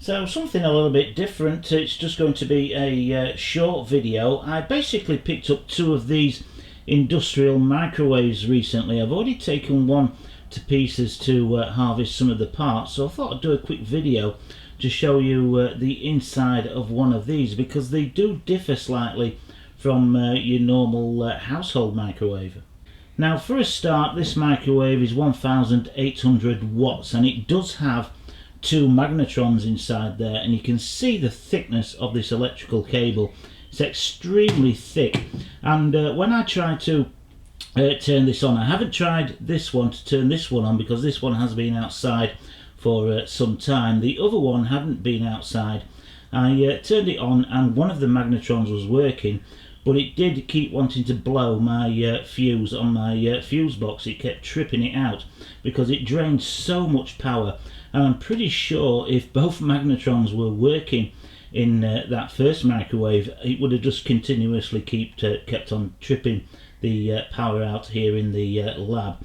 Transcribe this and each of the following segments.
So something a little bit different. It's just going to be a short video. I basically picked up two of these industrial microwaves recently. I've already taken one to pieces to harvest some of the parts, so I thought I'd do a quick video to show you the inside of one of these, because they do differ slightly from your normal household microwave. Now for a start, this microwave is 1800 watts and it does have two magnetrons inside there, and you can see the thickness of this electrical cable. It's extremely thick, and when I try to turn this on, I haven't tried this one to turn this one on because this one has been outside for some time. The other one hadn't been outside. I turned it on and one of the magnetrons was working, but it did keep wanting to blow my fuse on my fuse box. It kept tripping it out because it drained so much power, and I'm pretty sure if both magnetrons were working in that first microwave, it would have just continuously kept on tripping the power out here in the lab.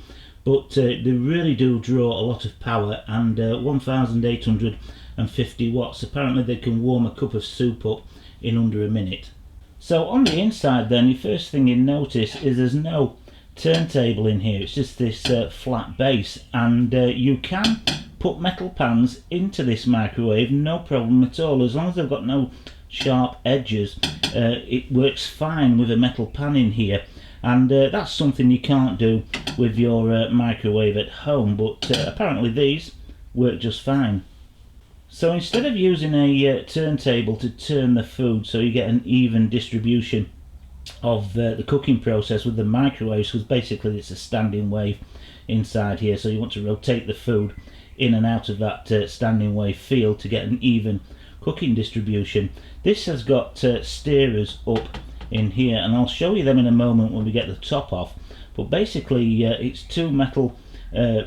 But they really do draw a lot of power, and 1850 watts, apparently they can warm a cup of soup up in under a minute. So on the inside then, the first thing you notice is there's no turntable in here. It's just this flat base, and you can put metal pans into this microwave, no problem at all, as long as they've got no sharp edges. It works fine with a metal pan in here, and that's something you can't do with your microwave at home, but apparently these work just fine. So instead of using a turntable to turn the food so you get an even distribution of the cooking process with the microwaves, because basically it's a standing wave inside here, so you want to rotate the food in and out of that standing wave field to get an even cooking distribution. This has got steerers up in here, and I'll show you them in a moment when we get the top off. But basically it's two metal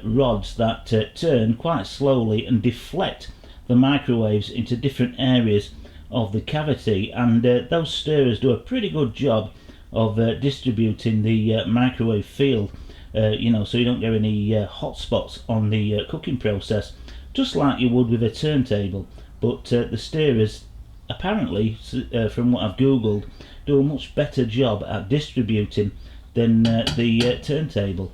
rods that turn quite slowly and deflect the microwaves into different areas of the cavity, and those steerers do a pretty good job of distributing the microwave field, you know, so you don't get any hot spots on the cooking process, just like you would with a turntable. But the steerers, apparently, from what I've googled, do a much better job at distributing than the turntable.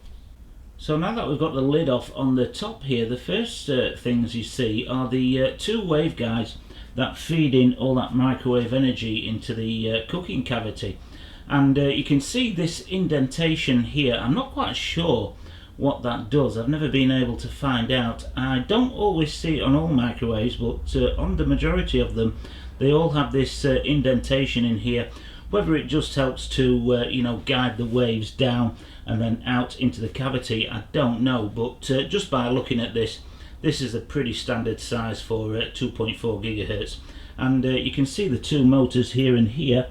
So now that we've got the lid off on the top here, the first things you see are the two waveguides that feed in all that microwave energy into the cooking cavity. And you can see this indentation here. I'm not quite sure what that does. I've never been able to find out. I don't always see it on all microwaves, but on the majority of them, they all have this indentation in here. Whether it just helps to you know, guide the waves down and then out into the cavity, I don't know, but just by looking at this, this is a pretty standard size for 2.4 gigahertz, and you can see the two motors here and here.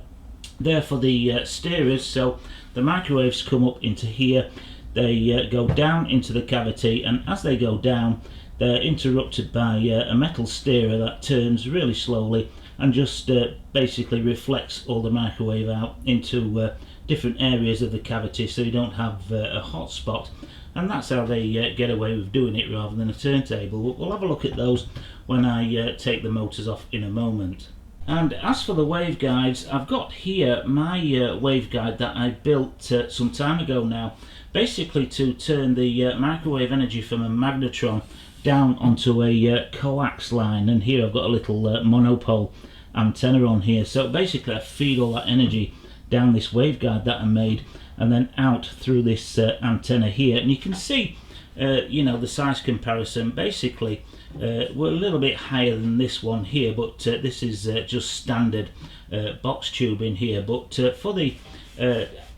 They're for the steerers, so the microwaves come up into here, they go down into the cavity, and as they go down, they're interrupted by a metal steerer that turns really slowly and just basically reflects all the microwave out into different areas of the cavity, so you don't have a hot spot. And that's how they get away with doing it rather than a turntable. We'll have a look at those when I take the motors off in a moment. And as for the waveguides, I've got here my waveguide that I built some time ago now, basically to turn the microwave energy from a magnetron down onto a coax line. And here I've got a little monopole antenna on here, so basically I feed all that energy down this waveguide that I made and then out through this antenna here, and you can see you know, the size comparison. Basically we're a little bit higher than this one here, but this is just standard box tube in here, but for the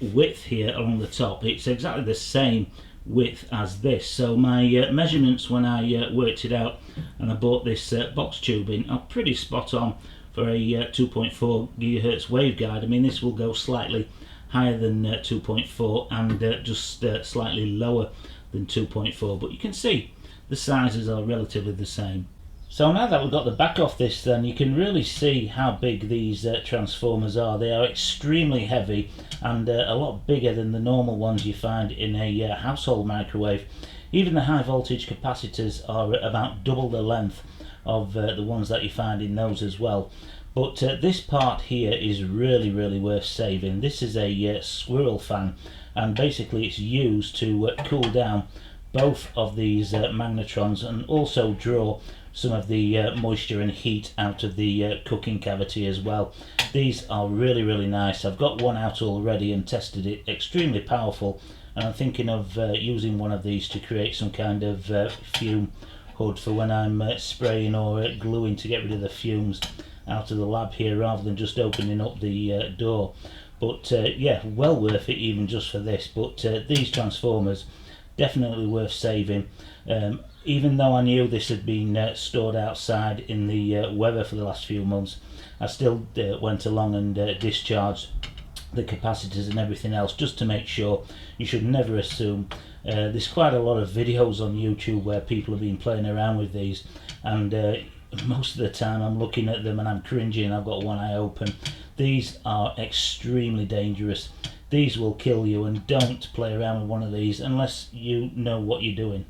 width here along the top, it's exactly the same width as this. So my measurements when I worked it out and I bought this box tubing are pretty spot on for a 2.4 gigahertz waveguide. I mean, this will go slightly higher than 2.4 and just slightly lower than 2.4, but you can see the sizes are relatively the same. So now that we've got the back off this, then you can really see how big these transformers are. They are extremely heavy and a lot bigger than the normal ones you find in a household microwave. Even the high voltage capacitors are about double the length of the ones that you find in those as well. But this part here is really worth saving. This is a squirrel fan, and basically it's used to cool down both of these magnetrons and also draw some of the moisture and heat out of the cooking cavity as well. These are really nice. I've got one out already and tested it. Extremely powerful, and I'm thinking of using one of these to create some kind of fume hood for when I'm spraying or gluing to get rid of the fumes out of the lab here, rather than just opening up the door. But yeah, well worth it even just for this. But these transformers, definitely worth saving. Even though I knew this had been stored outside in the weather for the last few months, I still went along and discharged the capacitors and everything else, just to make sure. You should never assume. There's quite a lot of videos on YouTube where people have been playing around with these, and most of the time I'm looking at them and I'm cringing. I've got one eye open. These are extremely dangerous. These will kill you, and don't play around with one of these unless you know what you're doing.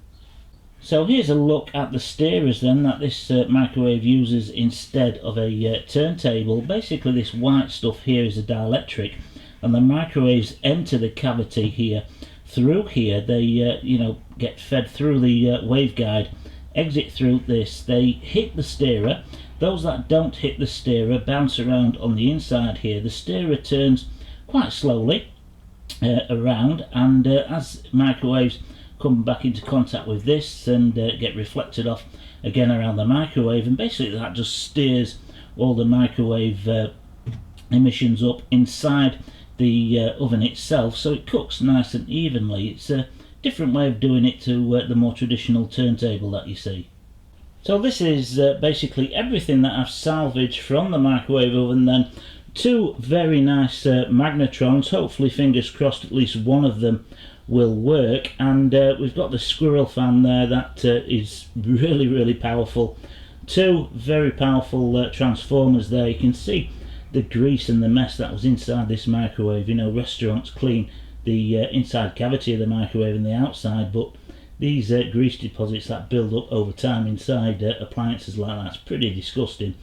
So here's a look at the steerers then that this microwave uses instead of a turntable. Basically this white stuff here is a dielectric, and the microwaves enter the cavity here. Through here they you know, get fed through the waveguide, exit through this, they hit the steerer. Those that don't hit the steerer bounce around on the inside here. The steerer turns quite slowly around, and as microwaves come back into contact with this and get reflected off again around the microwave, and basically that just steers all the microwave emissions up inside the oven itself, so it cooks nice and evenly. It's a different way of doing it to the more traditional turntable that you see. So this is basically everything that I've salvaged from the microwave oven then. Two very nice magnetrons, hopefully fingers crossed at least one of them will work, and we've got the squirrel fan there that is really powerful. Two very powerful transformers there. You can see the grease and the mess that was inside this microwave. You know, restaurants clean the inside cavity of the microwave and the outside, but these grease deposits that build up over time inside appliances like that's pretty disgusting.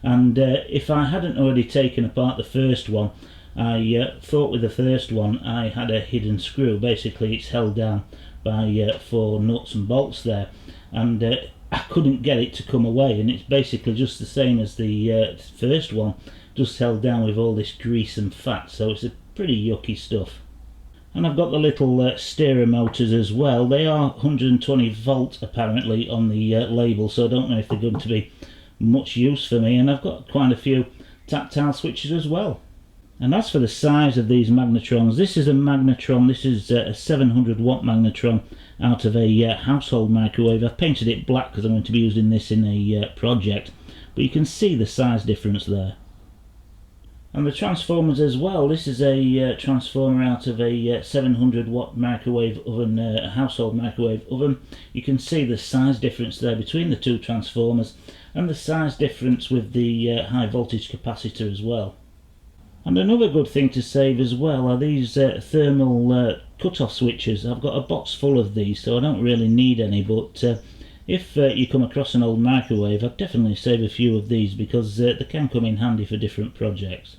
And if I hadn't already taken apart the first one, I thought with the first one I had a hidden screw. Basically it's held down by 4 nuts and bolts there, and I couldn't get it to come away, and it's basically just the same as the first one, just held down with all this grease and fat, so it's a pretty yucky stuff. And I've got the little steerer motors as well. They are 120 volt apparently on the label, so I don't know if they're going to be much use for me. And I've got quite a few tactile switches as well. And as for the size of these magnetrons, this is a magnetron. This is a 700 watt magnetron out of a household microwave. I've painted it black because I'm going to be using this in a project, but you can see the size difference there. And the transformers as well. This is a transformer out of a 700 watt microwave oven, a household microwave oven. You can see the size difference there between the two transformers, and the size difference with the high voltage capacitor as well. And another good thing to save as well are these thermal cut-off switches. I've got a box full of these, so I don't really need any, but if you come across an old microwave, I'd definitely save a few of these, because they can come in handy for different projects.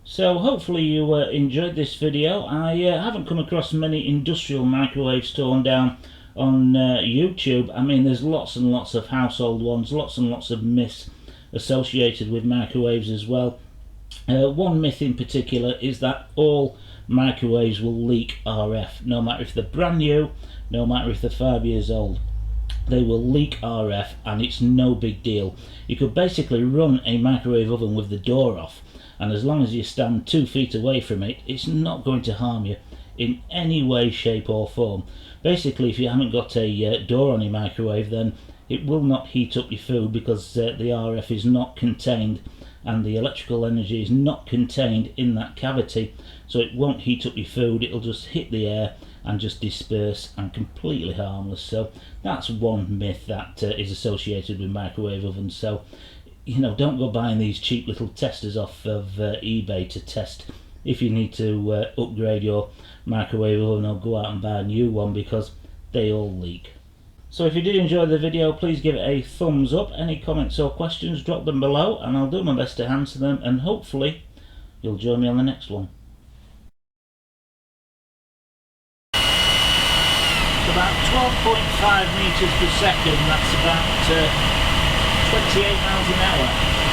So hopefully you enjoyed this video. I haven't come across many industrial microwaves torn down on YouTube. I mean, there's lots and lots of household ones, lots and lots of myths associated with microwaves as well. One myth in particular is that all microwaves will leak RF, no matter if they're brand new, no matter if they're 5 years old. They will leak RF, and it's no big deal. You could basically run a microwave oven with the door off, and as long as you stand 2 feet away from it, it's not going to harm you in any way, shape or form. Basically, if you haven't got a door on your microwave, then it will not heat up your food, because the RF is not contained and the electrical energy is not contained in that cavity, so it won't heat up your food. It'll just hit the air and just disperse, and completely harmless. So that's one myth that is associated with microwave ovens. So, you know, don't go buying these cheap little testers off of eBay to test if you need to upgrade your microwave oven or go out and buy a new one, because they all leak. So if you did enjoy the video, please give it a thumbs up. Any comments or questions, drop them below and I'll do my best to answer them, and hopefully you'll join me on the next one. It's about 12.5 meters per second, that's about 28 miles an hour.